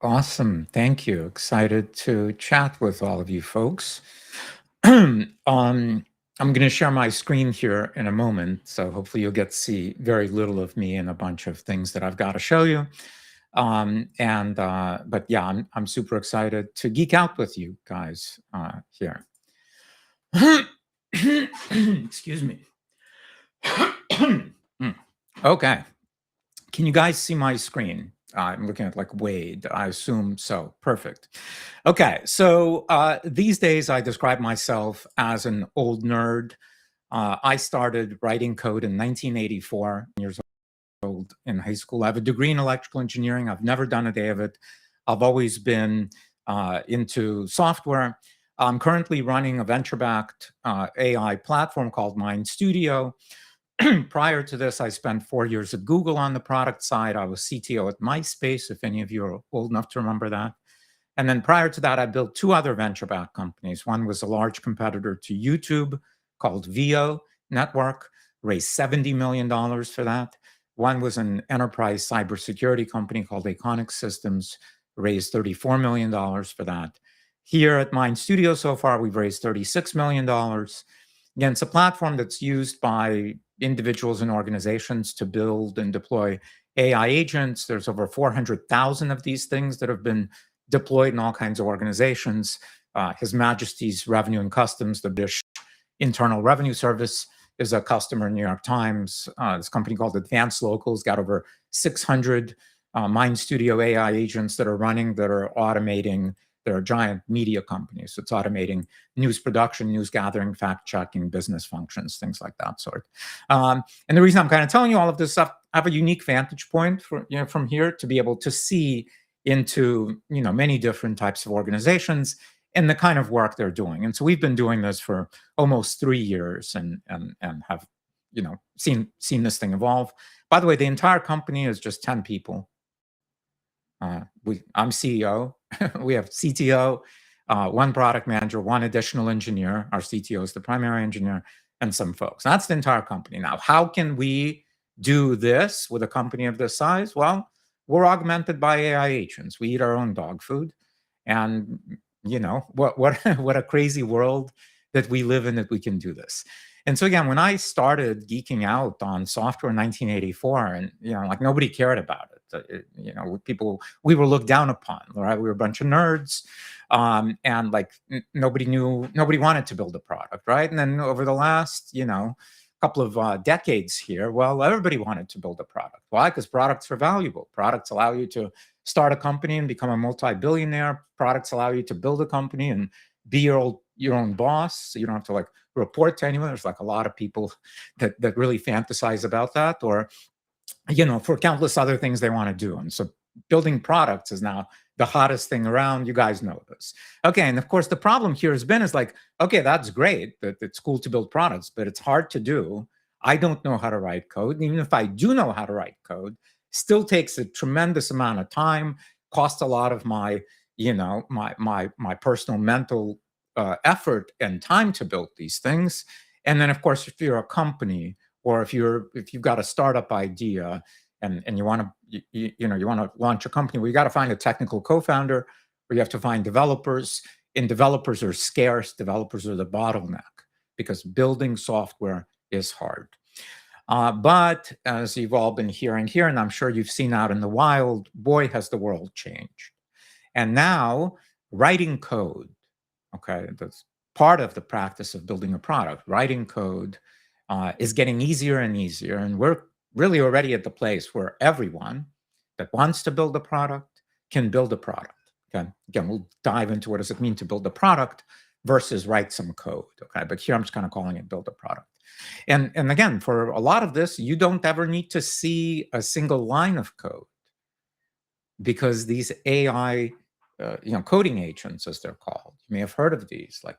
Awesome. Thank you. Excited to chat with all of you folks. I'm going to share my screen here in a moment, so hopefully you'll get to see very little of me and a bunch of things that I've got to show you. But yeah, I'm super excited to geek out with you guys here. Excuse me. Okay. Can you guys see my screen? I'm looking at like Wade. I assume so. Perfect. Okay. So these days I describe myself as an old nerd. I started writing code in 1984, years old in high school. I have a degree in electrical engineering. I've never done a day of it. I've always been into software. I'm currently running a venture-backed AI platform called MindStudio. Prior to this, I spent 4 years at Google on the product side. I was CTO at MySpace, if any of you are old enough to remember that. And then prior to that, I built two other venture-backed companies. One was a large competitor to YouTube called VO Network, raised $70 million for that. One was an enterprise cybersecurity company called Iconic Systems, raised $34 million for that. Here at MindStudio so far, we've raised $36 million. Again, it's a platform that's used by individuals and organizations to build and deploy AI agents. There's over 400,000 of these things that have been deployed in all kinds of organizations. His Majesty's Revenue and Customs, the British Internal Revenue Service, is a customer in New York Times. This company called Advanced Locals got over 600 MindStudio AI agents that are running, that are automating. They're a giant media company, so it's automating news production, news gathering, fact checking, business functions, things like that sort. And the reason I'm kind of telling you all of this stuff, I have a unique vantage point from here to be able to see into many different types of organizations and the kind of work they're doing. And so we've been doing this for almost 3 years and have seen this thing evolve. By the way, the entire company is just 10 people. I'm CEO. We have CTO, one product manager, one additional engineer. Our CTO is the primary engineer, and some folks. That's the entire company. Now, how can we do this with a company of this size? Well, we're augmented by AI agents. We eat our own dog food, and what what a crazy world that we live in that we can do this. And so again, when I started geeking out on software in 1984, and like nobody cared about it. People, we were looked down upon, right? We were a bunch of nerds, and like nobody wanted to build a product, right? And then over the last couple of decades here, well, everybody wanted to build a product. Why? Because products are valuable. Products allow you to start a company and become a multi-billionaire. Products allow you to build a company and be your own boss, so you don't have to like report to anyone. There's like a lot of people that really fantasize about that, or for countless other things they want to do. And so building products is now the hottest thing around. You guys know this. Okay, and of course the problem here has been is like, okay, that's great that it's cool to build products, but it's hard to do. I don't know how to write code. And even if I do know how to write code, still takes a tremendous amount of time, costs a lot of my my personal mental effort and time to build these things. And then of course, if you're a company, or if you've got a startup idea and you want to you want to launch a company, well, you got to find a technical co-founder, or you have to find developers, and developers are scarce. Developers are the bottleneck because building software is hard. But as you've all been hearing here, and I'm sure you've seen out in the wild, boy, has the world changed. And now writing code, okay, that's part of the practice of building a product. Writing code is getting easier and easier. And we're really already at the place where everyone that wants to build a product can build a product. Okay. Again, we'll dive into what does it mean to build a product versus write some code. Okay. But here I'm just kind of calling it build a product. And again, for a lot of this, you don't ever need to see a single line of code, because these AI, coding agents, as they're called, you may have heard of these, like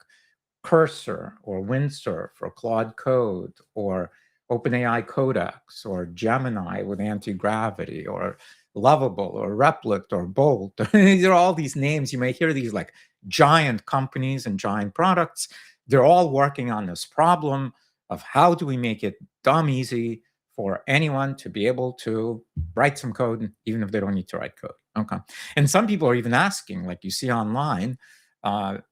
Cursor or Windsurf or Claude Code or OpenAI Codex or Gemini with anti-gravity or Lovable or Replit or Bolt. There are all these names. You may hear these like giant companies and giant products. They're all working on this problem of how do we make it dumb easy for anyone to be able to write some code, even if they don't need to write code. Okay. And some people are even asking, like you see online,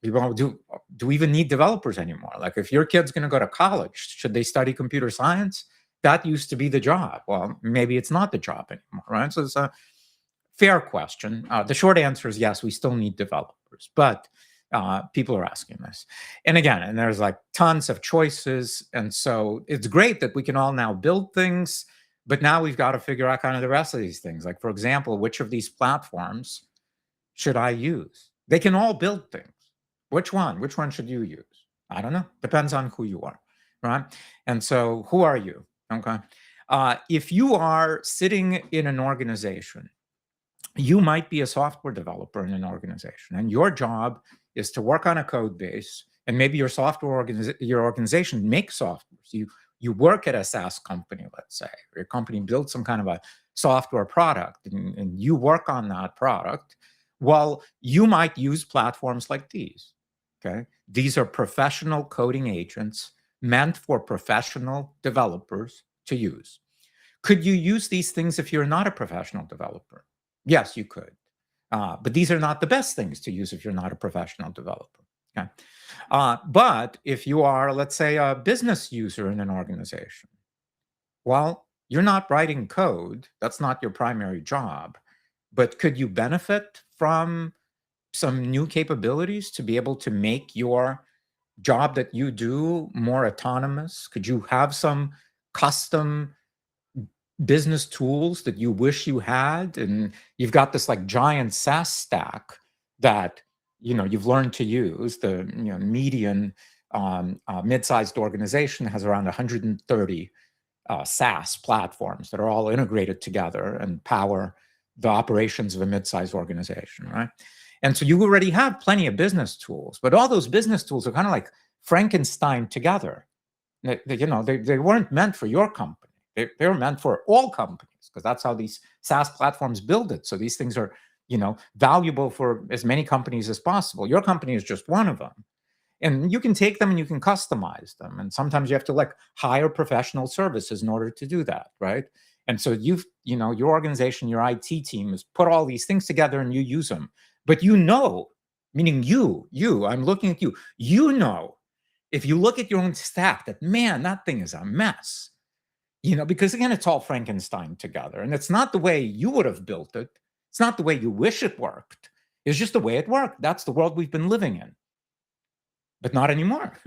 people do we even need developers anymore? Like if your kid's going to go to college, should they study computer science? That used to be the job. Well, maybe it's not the job anymore, right? So it's a fair question. The short answer is yes, we still need developers, but people are asking this. And again, and there's like tons of choices. And so it's great that we can all now build things, but now we've got to figure out kind of the rest of these things. Like, for example, which of these platforms should I use? They can all build things. Which one? Which one should you use? I don't know. Depends on who you are, right? And so who are you? Okay. If you are sitting in an organization, you might be a software developer in an organization, and your job is to work on a code base, and maybe your your organization makes software. So you work at a SaaS company, let's say, or your company built some kind of a software product, and you work on that product. Well, you might use platforms like these. Okay, these are professional coding agents meant for professional developers to use. Could you use these things if you're not a professional developer? Yes, you could. But these are not the best things to use if you're not a professional developer. Okay. But if you are, let's say, a business user in an organization, well, you're not writing code. That's not your primary job. But could you benefit from some new capabilities to be able to make your job that you do more autonomous? Could you have some custom business tools that you wish you had, and you've got this like giant SaaS stack that you've learned to use? The median mid-sized organization has around 130 SaaS platforms that are all integrated together and power the operations of a mid-sized organization, right? And so you already have plenty of business tools, but all those business tools are kind of like Frankenstein together. They weren't meant for your company. They were meant for all companies, because that's how these SaaS platforms build it. So these things are, valuable for as many companies as possible. Your company is just one of them. And you can take them and you can customize them. And sometimes you have to like hire professional services in order to do that, right? And so your organization, your IT team has put all these things together and you use them. But meaning I'm looking at you, if you look at your own stack, that, man, that thing is a mess. Because again, it's all Frankenstein together, and it's not the way you would have built it. It's not the way you wish it worked. It's just the way it worked. That's the world we've been living in. But not anymore.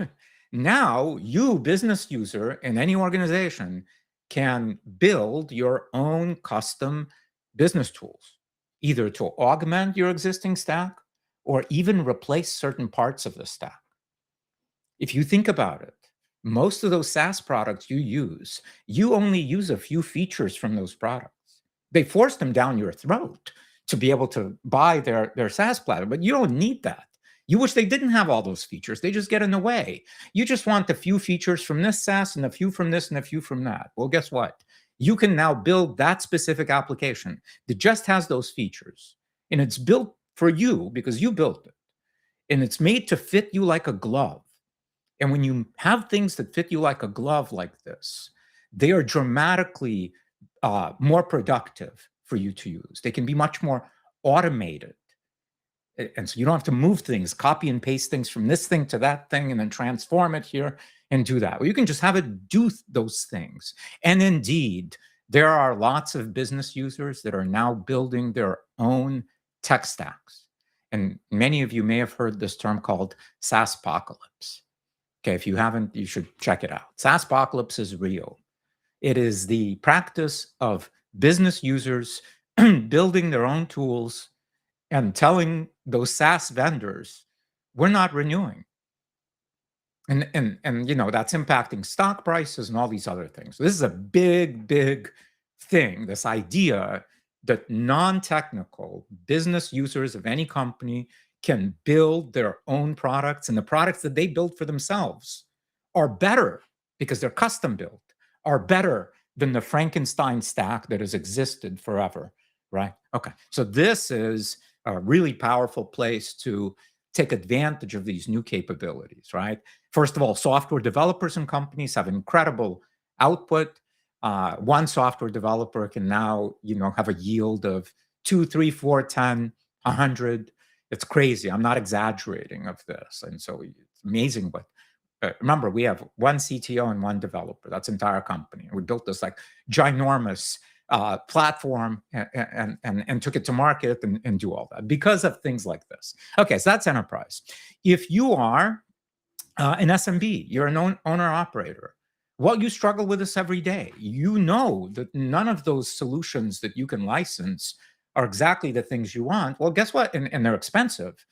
Now, you, business user in any organization, can build your own custom business tools, either to augment your existing stack or even replace certain parts of the stack. If you think about it, most of those SaaS products you only use a few features from those products. They force them down your throat to be able to buy their SaaS platform, but you don't need that. You wish they didn't have all those features. They just get in the way. You just want a few features from this SaaS and a few from this and a few from that. Well, guess what? You can now build that specific application that just has those features, and it's built for you because you built it, and it's made to fit you like a glove. And when you have things that fit you like a glove like this, they are dramatically more productive for you to use. They can be much more automated. And so you don't have to move things, copy and paste things from this thing to that thing, and then transform it here and do that. Well, you can just have it do those things. And indeed, there are lots of business users that are now building their own tech stacks. And many of you may have heard this term called SaaSpocalypse. Okay, if you haven't, you should check it out. SaaSpocalypse is real. It is the practice of business users building their own tools and telling those SaaS vendors, we're not renewing. And that's impacting stock prices and all these other things. So this is a big, big thing, this idea that non-technical business users of any company can build their own products, and the products that they build for themselves are better because they're custom built, are better than the Frankenstein stack that has existed forever, right? Okay, so this is a really powerful place to take advantage of these new capabilities, right? First of all, software developers and companies have incredible output. one software developer can now, have a yield of 2, 3, 4, 10, 100. It's crazy. I'm not exaggerating of this. And so it's amazing what, remember, we have one CTO and one developer. That's entire company. We built this like ginormous platform and took it to market and do all that because of things like this. Okay, so that's enterprise. If you are an SMB, you're an owner-operator, well, you struggle with this every day. You know that none of those solutions that you can license are exactly the things you want. Well, guess what? And they're expensive.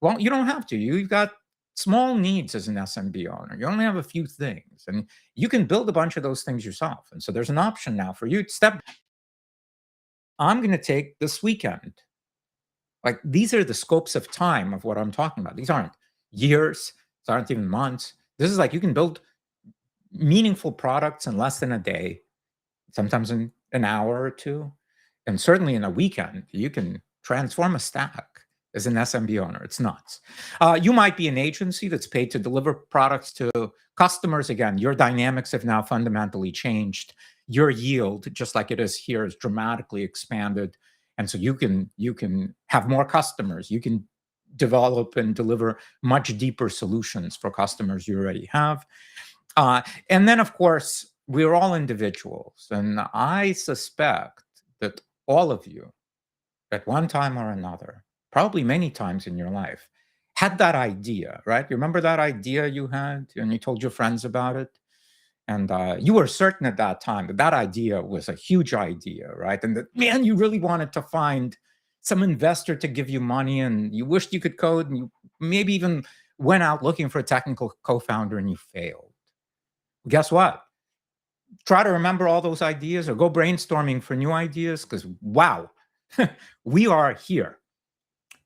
Well, you don't have to. You've got small needs as an SMB owner. You only have a few things, and you can build a bunch of those things yourself. And so there's an option now for you to step. I'm going to take this weekend. Like, these are the scopes of time of what I'm talking about. These aren't years. These aren't even months. This is like you can build meaningful products in less than a day, sometimes in an hour or two, and certainly in a weekend. You can transform a stack as an SMB owner. It's nuts. You might be an agency that's paid to deliver products to customers. Again, your dynamics have now fundamentally changed. Your yield, just like it is here, is dramatically expanded. And so you can have more customers. You can develop and deliver much deeper solutions for customers you already have. And then, of course, we're all individuals. And I suspect that all of you, at one time or another, probably many times in your life, had that idea, right? You remember that idea you had and you told your friends about it? And you were certain at that time that that idea was a huge idea, right? And that, man, you really wanted to find some investor to give you money, and you wished you could code, and you maybe even went out looking for a technical co-founder, and you failed. Guess what? Try to remember all those ideas or go brainstorming for new ideas, because wow, we are here.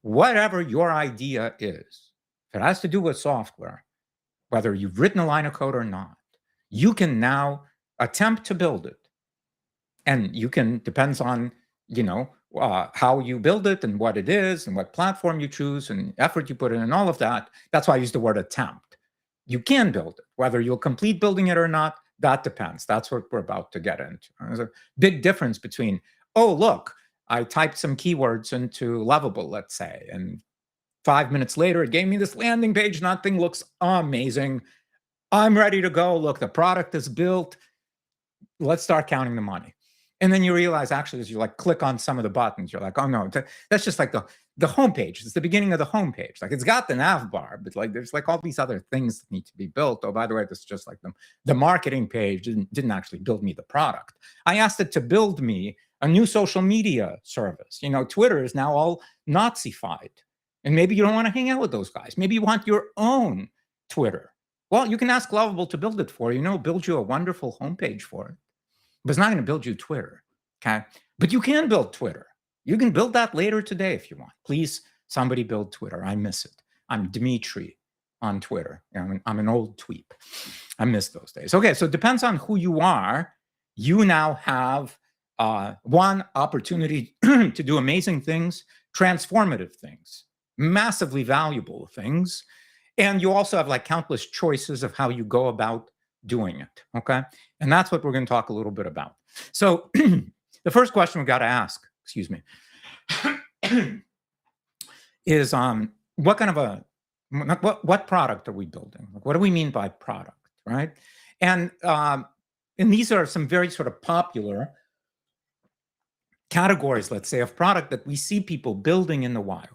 Whatever your idea is, if it has to do with software, whether you've written a line of code or not, you can now attempt to build it. And you can, depends on, how you build it and what it is and what platform you choose and effort you put in and all of that. That's why I use the word attempt. You can build it. Whether you'll complete building it or not, that depends. That's what we're about to get into. There's a big difference between, oh, look, I typed some keywords into Lovable, let's say, and 5 minutes later, it gave me this landing page. Nothing looks amazing. I'm ready to go. Look, the product is built. Let's start counting the money. And then you realize, actually, as you click on some of the buttons, you're like, oh no, that's just like the homepage. It's the beginning of the homepage. Like, it's got the nav bar, but there's all these other things that need to be built. Oh, by the way, this is just like the marketing page didn't actually build me the product. I asked it to build me a new social media service. Twitter is now all Nazified. And maybe you don't want to hang out with those guys. Maybe you want your own Twitter. Well, you can ask Lovable to build it for you. Build you a wonderful homepage for it. But it's not going to build you Twitter, okay? But you can build Twitter. You can build that later today if you want. Please, somebody build Twitter. I miss it. I'm Dmitry on Twitter. I'm an old tweep. I miss those days. Okay, so it depends on who you are. You now have one opportunity to do amazing things, transformative things, massively valuable things. And you also have countless choices of how you go about doing it, okay? And that's what we're going to talk a little bit about. So the first question we've got to ask, excuse me, is what kind of what product are we building? What do we mean by product, right? And these are some very sort of popular categories, let's say, of product that we see people building in the wild.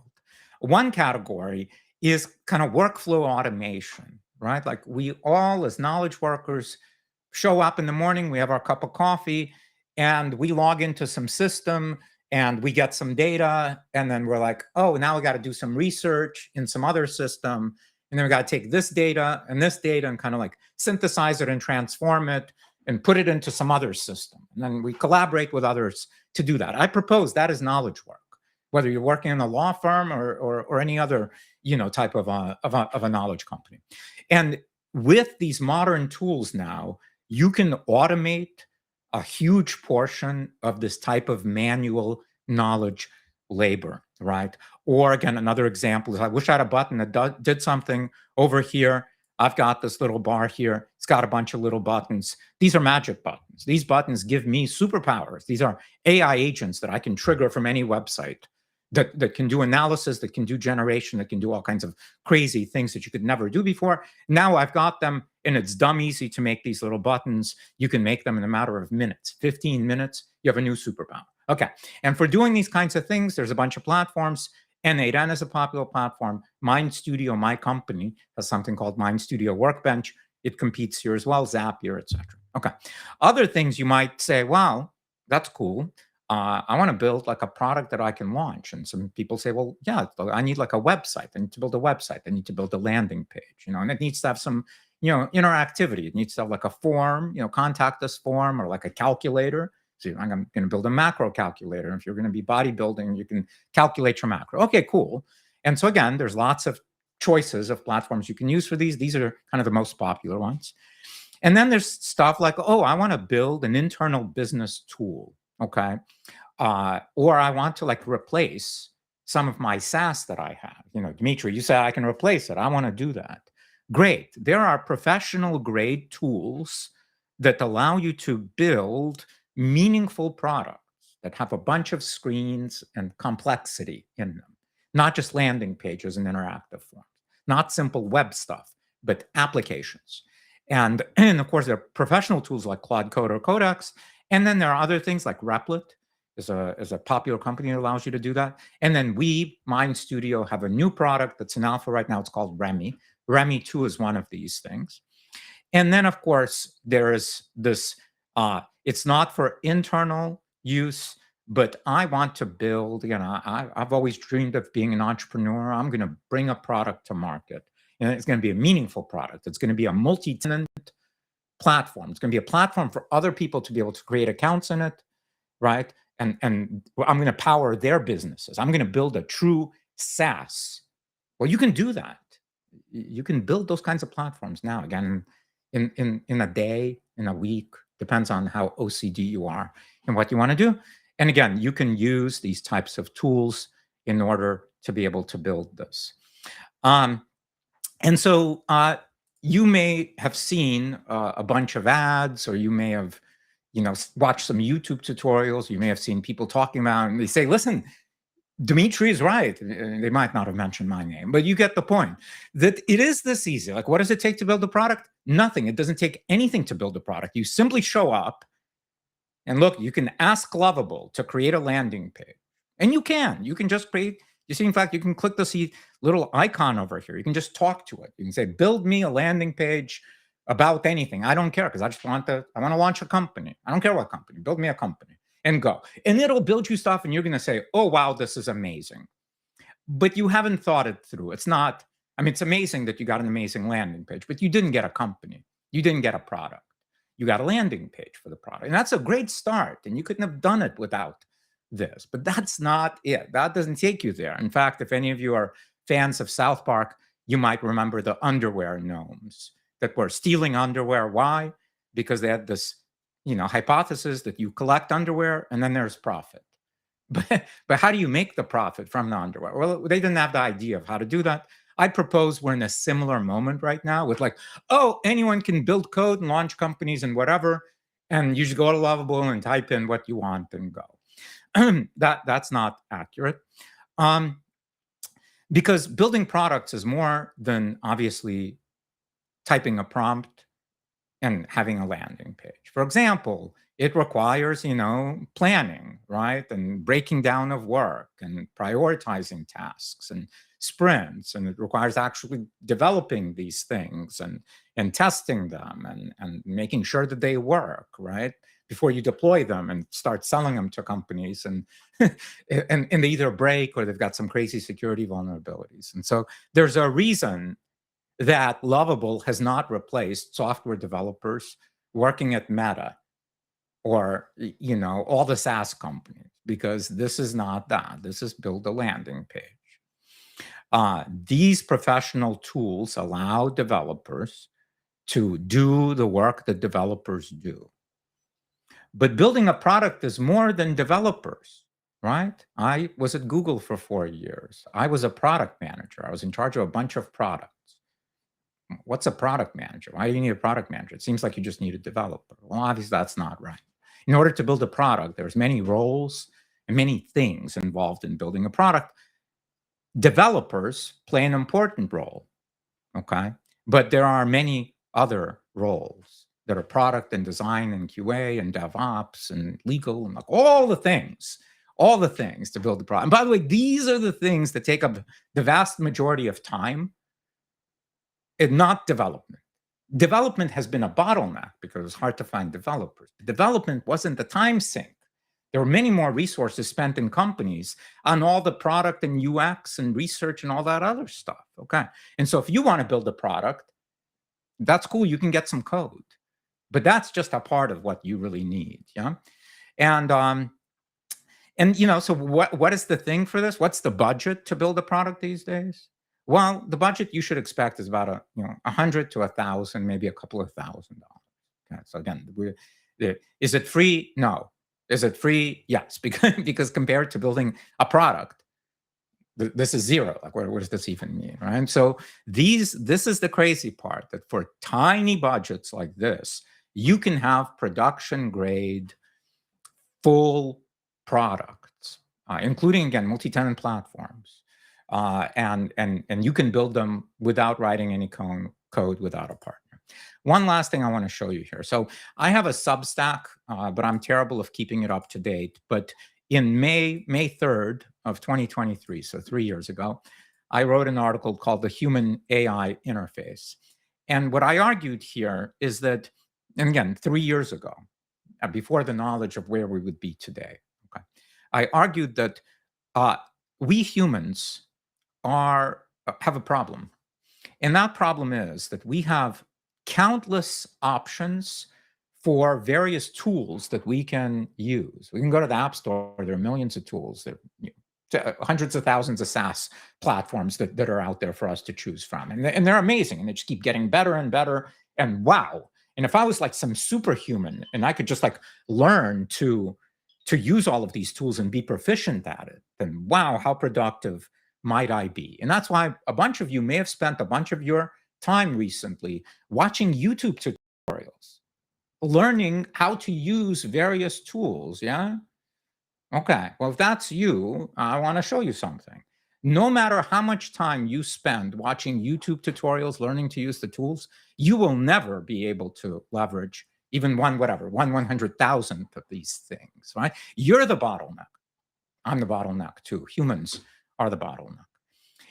One category is kind of workflow automation, right? Like, we all, as knowledge workers, show up in the morning, we have our cup of coffee, and we log into some system, and we get some data, and then we're like, oh, now we got to do some research in some other system, and then we got to take this data and kind of synthesize it and transform it and put it into some other system. And then we collaborate with others to do that. I propose that is knowledge work, whether you're working in a law firm or any other type of a knowledge company. And with these modern tools now, you can automate a huge portion of this type of manual knowledge labor, right? Or again, another example is, I wish I had a button that did something over here. I've got this little bar here. It's got a bunch of little buttons. These are magic buttons. These buttons give me superpowers. These are AI agents that I can trigger from any website that can do analysis, that can do generation, that can do all kinds of crazy things that you could never do before. Now I've got them, and it's dumb easy to make these little buttons. You can make them in a matter of minutes, 15 minutes. You have a new superpower. Okay. And for doing these kinds of things, there's a bunch of platforms. N8N is a popular platform. MindStudio, my company, has something called MindStudio Workbench. It competes here as well, Zapier, etc. Okay. Other things you might say, well, that's cool. I want to build like a product that I can launch. And some people say, well, yeah, I need like a website. I need to build a website. I need to build a landing page, and it needs to have some, interactivity. It needs to have like a form, contact us form, or like a calculator. So I'm going to build a macro calculator. If you're going to be bodybuilding, you can calculate your macro. Okay, cool. And so again, there's lots of choices of platforms you can use for these. These are kind of the most popular ones. And then there's stuff like, oh, I want to build an internal business tool. Okay. Or I want to like replace some of my SaaS that I have. Dmitry, you said I can replace it. I want to do that. Great. There are professional grade tools that allow you to build meaningful products that have a bunch of screens and complexity in them, not just landing pages and interactive forms, not simple web stuff, but applications. And of course, there are professional tools like Claude Code or Codex. And then there are other things like Replit is a popular company that allows you to do that. And then we, MindStudio, have a new product that's in alpha right now. It's called Remy. Remy 2 is one of these things. And then, of course, there is this, it's not for internal use, but I want to build, I've always dreamed of being an entrepreneur. I'm going to bring a product to market, and it's going to be a meaningful product. It's going to be a multi-tenant platform. It's going to be a platform for other people to be able to create accounts in it, right? And I'm going to power their businesses. I'm going to build a true SaaS. Well, you can do that. You can build those kinds of platforms now. Again, in a day, in a week, depends on how OCD you are and what you want to do. And again, you can use these types of tools in order to be able to build this. And so you may have seen a bunch of ads, or you may have, watched some YouTube tutorials. You may have seen people talking about it, and they say, listen, Dmitry is right. They might not have mentioned my name, but you get the point, that it is this easy. Like, what does it take to build a product? Nothing. It doesn't take anything to build a product. You simply show up, and look, you can ask Lovable to create a landing page. And you can just create, you see, in fact, you can click this little icon over here. You can just talk to it. You can say, build me a landing page about anything. I don't care, because I want to launch a company. I don't care what company. Build me a company. And go. And it'll build you stuff, and you're going to say, oh, wow, this is amazing. But you haven't thought it through. It's not, it's amazing that you got an amazing landing page, but you didn't get a company. You didn't get a product. You got a landing page for the product. And that's a great start. And you couldn't have done it without this. But that's not it. That doesn't take you there. In fact, if any of you are fans of South Park, you might remember the underwear gnomes that were stealing underwear. Why? Because they had this hypothesis that you collect underwear and then there's profit. But how do you make the profit from the underwear? Well, they didn't have the idea of how to do that. I propose we're in a similar moment right now with like, oh, anyone can build code and launch companies and whatever. And you just go to Lovable and type in what you want and go. That's not accurate. Because building products is more than obviously typing a prompt and having a landing page. For example, it requires, planning, right? And breaking down of work and prioritizing tasks and sprints. And it requires actually developing these things and testing them and making sure that they work, right? Before you deploy them and start selling them to companies, and they either break or they've got some crazy security vulnerabilities. And so there's a reason that Lovable has not replaced software developers working at Meta or, all the SaaS companies, because this is not that. This is build a landing page. These professional tools allow developers to do the work that developers do. But building a product is more than developers, right? I was at Google for 4 years. I was a product manager. I was in charge of a bunch of products. What's a product manager? Why do you need a product manager? It seems like you just need a developer. Well, obviously that's not right. In order to build a product, there's many roles and many things involved in building a product. Developers play an important role, okay? But there are many other roles that are product and design and QA and DevOps and legal and like all the things to build the product. And by the way, these are the things that take up the vast majority of time and not development. Development has been a bottleneck because it's hard to find developers. Development wasn't the time sink. There were many more resources spent in companies on all the product and UX and research and all that other stuff, okay? And so if you want to build a product, that's cool, you can get some code. But that's just a part of what you really need, yeah? And you know, so what is the thing for this? What's the budget to build a product these days? Well, the budget you should expect is about $100 to $1,000, maybe a couple of $1,000. Okay, so again, is it free? No. Is it free? Yes, because compared to building a product, this is zero. Like, what does this even mean, right? So this is the crazy part, that for tiny budgets like this, you can have production grade, full products, including again multi-tenant platforms, and you can build them without writing any code without a partner. One last thing I want to show you here. So I have a Substack, but I'm terrible of keeping it up to date. But in May 3rd of 2023, so 3 years ago, I wrote an article called The Human AI Interface. And what I argued here is that, and again, 3 years ago, before the knowledge of where we would be today, okay, I argued that we humans have a problem. And that problem is that we have countless options for various tools that we can use. We can go to the App Store. There are millions of tools. There are hundreds of thousands of SaaS platforms that are out there for us to choose from. And they're amazing. And they just keep getting better and better. And wow. And if I was like some superhuman and I could just like learn to use all of these tools and be proficient at it, then wow, how productive might I be? And that's why a bunch of you may have spent a bunch of your time recently watching YouTube tutorials, learning how to use various tools, yeah? Okay, well, if that's you, I want to show you something. No matter how much time you spend watching YouTube tutorials, learning to use the tools, you will never be able to leverage even one 100,000th of these things, right? You're the bottleneck. I'm the bottleneck too. Humans are the bottleneck.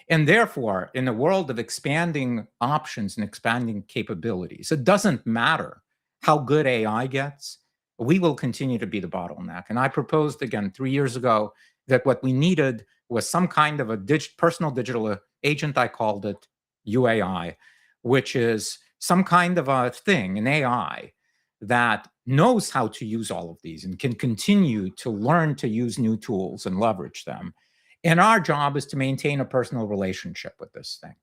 And therefore, in a world of expanding options and expanding capabilities, it doesn't matter how good AI gets, we will continue to be the bottleneck. And I proposed again 3 years ago that what we needed was some kind of a personal digital agent. I called it UAI, which is some kind of a thing, an AI, that knows how to use all of these and can continue to learn to use new tools and leverage them. And our job is to maintain a personal relationship with this thing.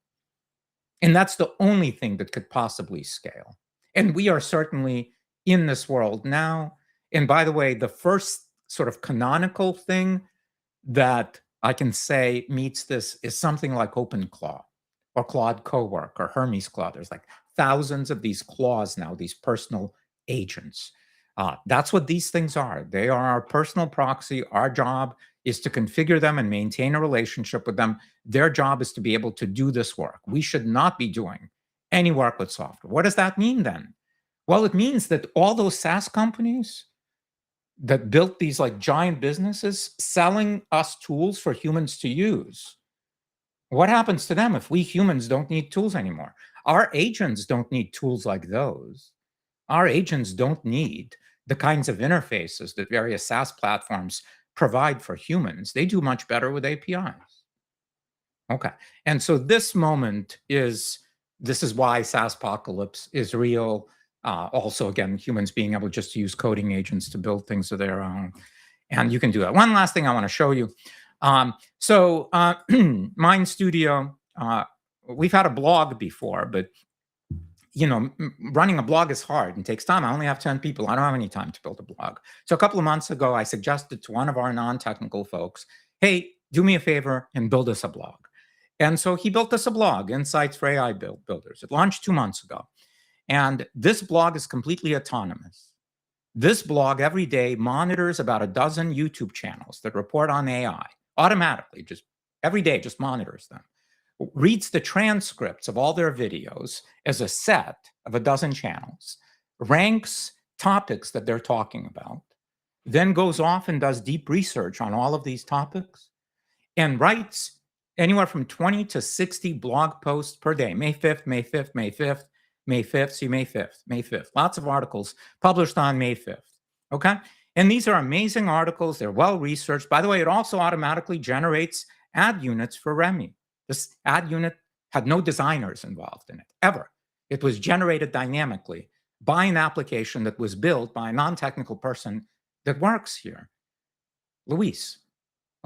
And that's the only thing that could possibly scale. And we are certainly in this world now. And by the way, the first sort of canonical thing that I can say meets this is something like OpenClaw or Claude Cowork or Hermes Claude. There's like thousands of these claws now, these personal agents. That's what these things are. They are our personal proxy. Our job is to configure them and maintain a relationship with them. Their job is to be able to do this work. We should not be doing any work with software. What does that mean then? Well, it means that all those SaaS companies that built these like giant businesses selling us tools for humans to use, what happens to them if we humans don't need tools anymore? Our agents don't need tools like those. Our agents don't need the kinds of interfaces that various SaaS platforms provide for humans. They do much better with APIs. Okay. And so this is why SaaS apocalypse is real. Also, again, humans being able just to use coding agents to build things of their own. And you can do that. One last thing I want to show you. MindStudio, we've had a blog before, but running a blog is hard and takes time. I only have 10 people. I don't have any time to build a blog. So a couple of months ago, I suggested to one of our non-technical folks, hey, do me a favor and build us a blog. And so he built us a blog, Insights for AI Builders. It launched 2 months ago. And this blog is completely autonomous. This blog every day monitors about a dozen YouTube channels that report on AI automatically, just every day, just monitors them. Reads the transcripts of all their videos as a set of a dozen channels, ranks topics that they're talking about, then goes off and does deep research on all of these topics and writes anywhere from 20 to 60 blog posts per day. May 5th, May 5th, May 5th, May 5th, see May 5th, May 5th. Lots of articles published on May 5th. Okay? And these are amazing articles. They're well researched. By the way, it also automatically generates ad units for Remy. This ad unit had no designers involved in it, ever. It was generated dynamically by an application that was built by a non-technical person that works here, Luis.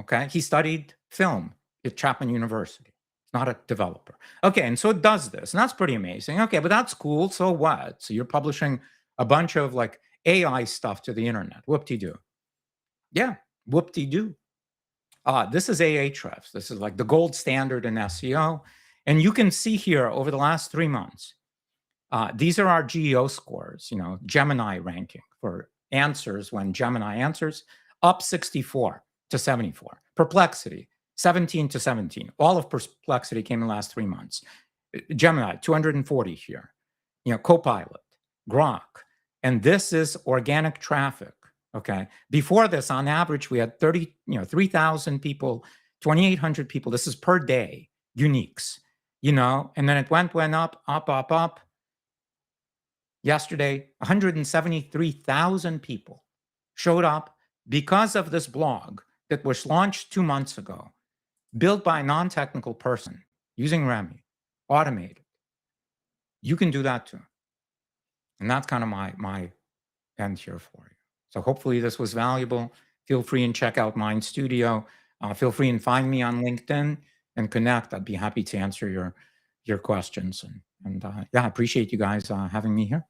Okay? He studied film at Chapman University. He's not a developer. Okay, and so it does this, and that's pretty amazing. Okay, but that's cool. So what? So you're publishing a bunch of like AI stuff to the internet. Whoop-de-doo. Yeah, whoop-de-doo. This is Ahrefs. This is like the gold standard in SEO. And you can see here over the last 3 months, these are our GEO scores, Gemini ranking for answers when Gemini answers, up 64 to 74. Perplexity, 17 to 17. All of Perplexity came in the last 3 months. Gemini, 240 here. Copilot, Grok. And this is organic traffic. Okay. Before this, on average, we had 3,000 people, 2,800 people. This is per day, uniques, and then it went up. Yesterday, 173,000 people showed up because of this blog that was launched 2 months ago, built by a non-technical person using Remy, automated. You can do that too. And that's kind of my end here for you. So hopefully this was valuable. Feel free and check out MindStudio. Feel free and find me on LinkedIn and connect. I'd be happy to answer your questions. And yeah, I appreciate you guys having me here.